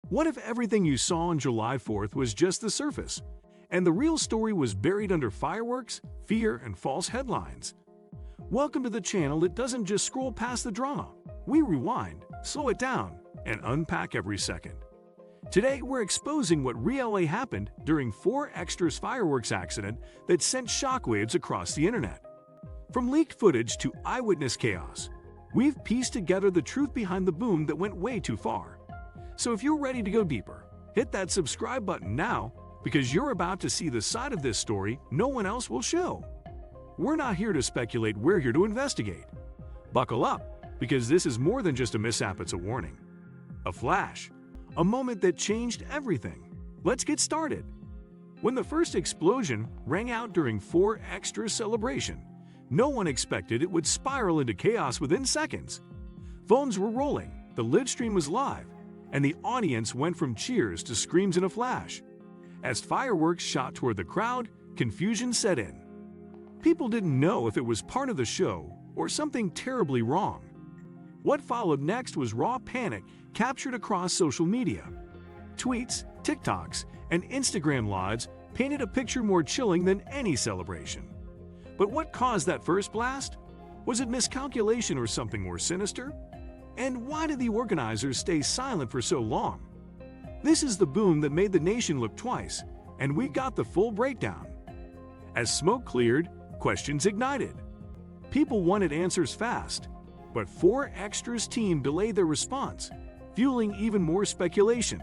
What if everything you saw on July 4th was just the surface, and the real story was buried under fireworks, fear, and false headlines? Welcome to the channel that doesn't just scroll past the drama. We rewind, slow it down, and unpack every second. Today, we're exposing what really happened during 4Xtra's fireworks accident that sent shockwaves across the internet. From leaked footage to eyewitness chaos, we've pieced together the truth behind the boom that went way too far. So if you're ready to go deeper, hit that subscribe button now, because you're about to see the side of this story no one else will show. We're not here to speculate, we're here to investigate. Buckle up, because this is more than just a mishap, it's a warning. A flash. A moment that changed everything. Let's get started. When the first explosion rang out during 4Xtra's celebration, no one expected it would spiral into chaos within seconds. Phones were rolling, the live stream was live, and the audience went from cheers to screams in a flash. As fireworks shot toward the crowd, confusion set in. People didn't know if it was part of the show or something terribly wrong. What followed next was raw panic captured across social media. Tweets, TikToks, and Instagram lives painted a picture more chilling than any celebration. But what caused that first blast? Was it miscalculation or something more sinister? And why did the organizers stay silent for so long? This is the boom that made the nation look twice, and we got the full breakdown. As smoke cleared, questions ignited. People wanted answers fast, but 4Xtra's team delayed their response, fueling even more speculation.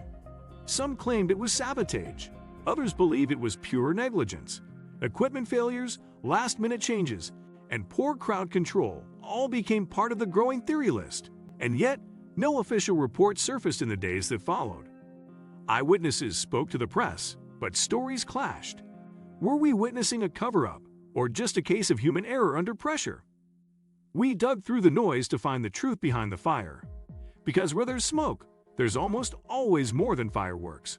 Some claimed it was sabotage. Others believe it was pure negligence. Equipment failures, last-minute changes, and poor crowd control all became part of the growing theory list. And yet, no official report surfaced in the days that followed. Eyewitnesses spoke to the press, but stories clashed. Were we witnessing a cover-up, or just a case of human error under pressure? We dug through the noise to find the truth behind the fire. Because where there's smoke, there's almost always more than fireworks.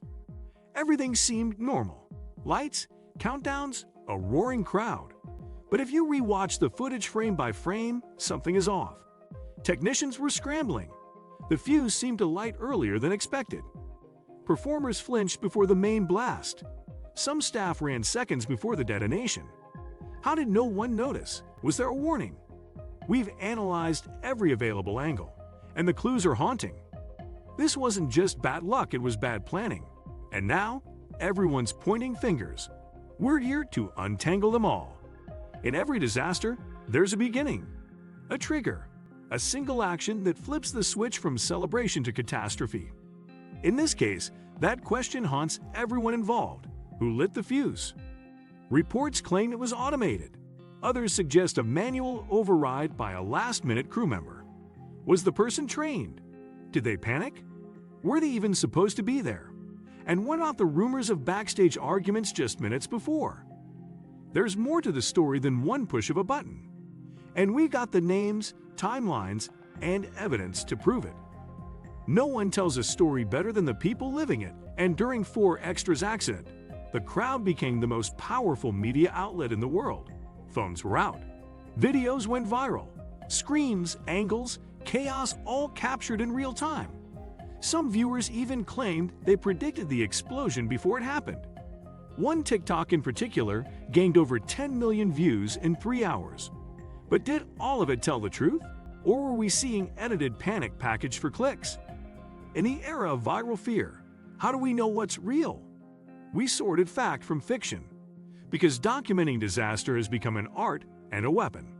Everything seemed normal. Lights, countdowns, a roaring crowd. But if you rewatch the footage frame by frame, something is off. Technicians were scrambling. The fuse seemed to light earlier than expected. Performers flinched before the main blast. Some staff ran seconds before the detonation. How did no one notice? Was there a warning? We've analyzed every available angle, and the clues are haunting. This wasn't just bad luck, it was bad planning. And now, everyone's pointing fingers. We're here to untangle them all. In every disaster, there's a beginning, a trigger, a single action that flips the switch from celebration to catastrophe. In this case, that question haunts everyone involved. Who lit the fuse? Reports claim it was automated. Others suggest a manual override by a last-minute crew member. Was the person trained? Did they panic? Were they even supposed to be there? And what about the rumors of backstage arguments just minutes before? There's more to the story than one push of a button. And we got the names, timelines, and evidence to prove it. No one tells a story better than the people living it, and during 4Xtra's accident, the crowd became the most powerful media outlet in the world. Phones were out. Videos went viral. Screams, angles, chaos all captured in real time. Some viewers even claimed they predicted the explosion before it happened. One TikTok in particular gained over 10 million views in 3 hours. But did all of it tell the truth? Or were we seeing edited panic packaged for clicks? In the era of viral fear, how do we know what's real? We sorted fact from fiction, because documenting disaster has become an art and a weapon.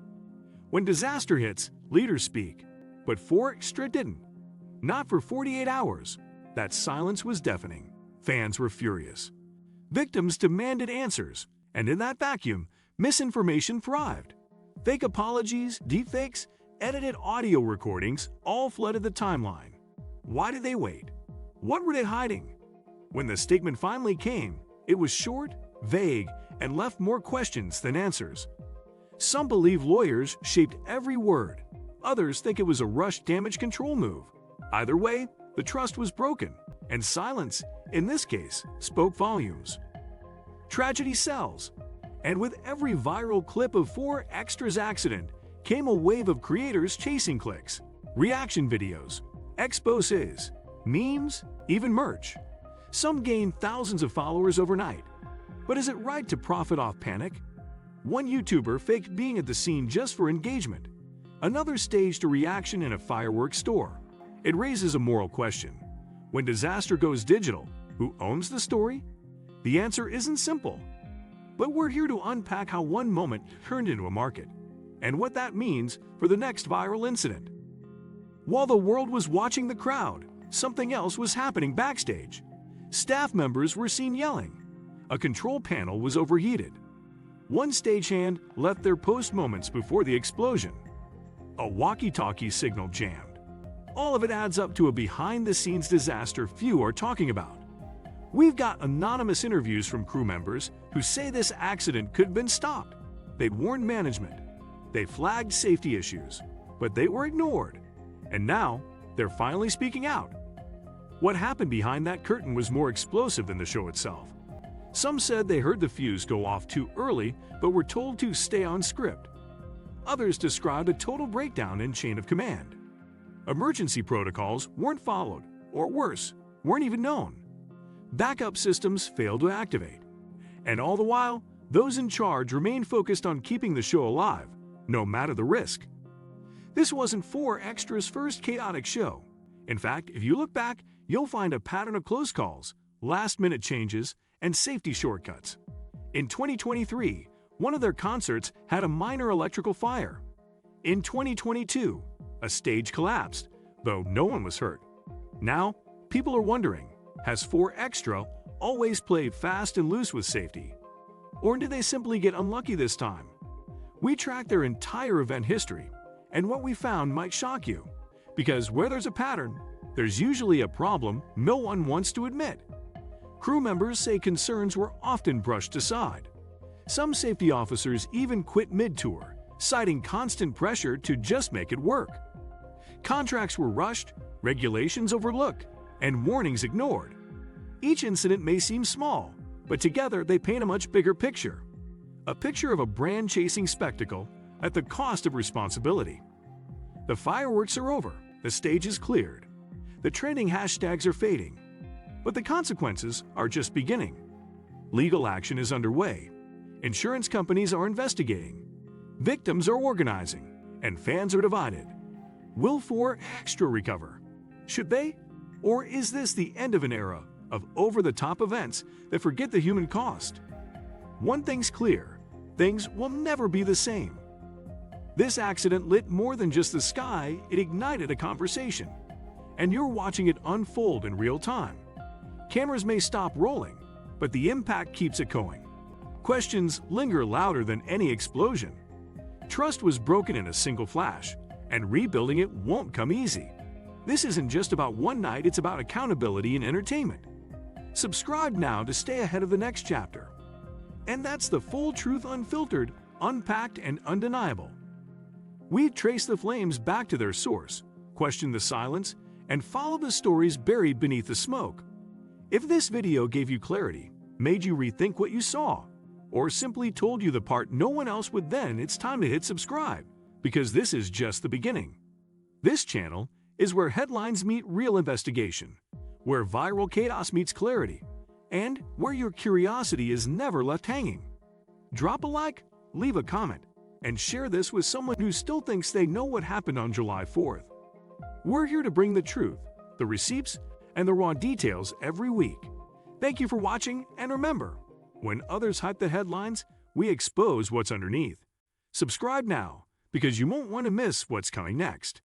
When disaster hits, leaders speak, but 4Xtra didn't. Not for 48 hours. That silence was deafening. Fans were furious. Victims demanded answers, and in that vacuum, misinformation thrived. Fake apologies, deepfakes, edited audio recordings all flooded the timeline. Why did they wait? What were they hiding? When the statement finally came, it was short, vague, and left more questions than answers. Some believe lawyers shaped every word. Others think it was a rushed damage control move. Either way, the trust was broken, and silence, in this case, spoke volumes. Tragedy sells, and with every viral clip of 4Xtra's accident came a wave of creators chasing clicks, reaction videos, exposés, memes, even merch. Some gain thousands of followers overnight. But is it right to profit off panic? One YouTuber faked being at the scene just for engagement. Another staged a reaction in a fireworks store. It raises a moral question. When disaster goes digital, who owns the story? The answer isn't simple. But we're here to unpack how one moment turned into a market, and what that means for the next viral incident. While the world was watching the crowd, something else was happening backstage. Staff members were seen yelling. A control panel was overheated. One stagehand left their post moments before the explosion. A walkie-talkie signal jammed. All of it adds up to a behind-the-scenes disaster few are talking about. We've got anonymous interviews from crew members who say this accident could have been stopped. They'd warned management. They flagged safety issues, but they were ignored. And now, they're finally speaking out. What happened behind that curtain was more explosive than the show itself. Some said they heard the fuse go off too early, but were told to stay on script. Others described a total breakdown in chain of command. Emergency protocols weren't followed, or worse, weren't even known. Backup systems failed to activate. And all the while, those in charge remained focused on keeping the show alive, no matter the risk. This wasn't 4Xtra's first chaotic show. In fact, if you look back, you'll find a pattern of close calls, last-minute changes, and safety shortcuts. In 2023, one of their concerts had a minor electrical fire. In 2022, a stage collapsed, though no one was hurt. Now, people are wondering, has 4Xtra always played fast and loose with safety? Or did they simply get unlucky this time? We tracked their entire event history, and what we found might shock you. Because where there's a pattern, there's usually a problem no one wants to admit. Crew members say concerns were often brushed aside. Some safety officers even quit mid-tour, citing constant pressure to just make it work. Contracts were rushed, regulations overlooked, and warnings ignored. Each incident may seem small, but together they paint a much bigger picture. A picture of a brand-chasing spectacle at the cost of responsibility. The fireworks are over, the stage is cleared. The trending hashtags are fading. But the consequences are just beginning. Legal action is underway. Insurance companies are investigating. Victims are organizing, and fans are divided. Will 4Xtra recover? Should they? Or is this the end of an era of over-the-top events that forget the human cost? One thing's clear, things will never be the same. This accident lit more than just the sky, it ignited a conversation. And you're watching it unfold in real time. Cameras may stop rolling, but the impact keeps echoing. Questions linger louder than any explosion. Trust was broken in a single flash, and rebuilding it won't come easy. This isn't just about one night, it's about accountability and entertainment. Subscribe now to stay ahead of the next chapter. And that's the full truth unfiltered, unpacked, and undeniable. We've traced the flames back to their source, questioned the silence, and followed the stories buried beneath the smoke. If this video gave you clarity, made you rethink what you saw, or simply told you the part no one else would, then it's time to hit subscribe, because this is just the beginning. This channel is where headlines meet real investigation, where viral chaos meets clarity, and where your curiosity is never left hanging. Drop a like, leave a comment, and share this with someone who still thinks they know what happened on July 4th. We're here to bring the truth, the receipts, and the raw details every week. Thank you for watching, and remember, when others hype the headlines, we expose what's underneath. Subscribe now, because you won't want to miss what's coming next.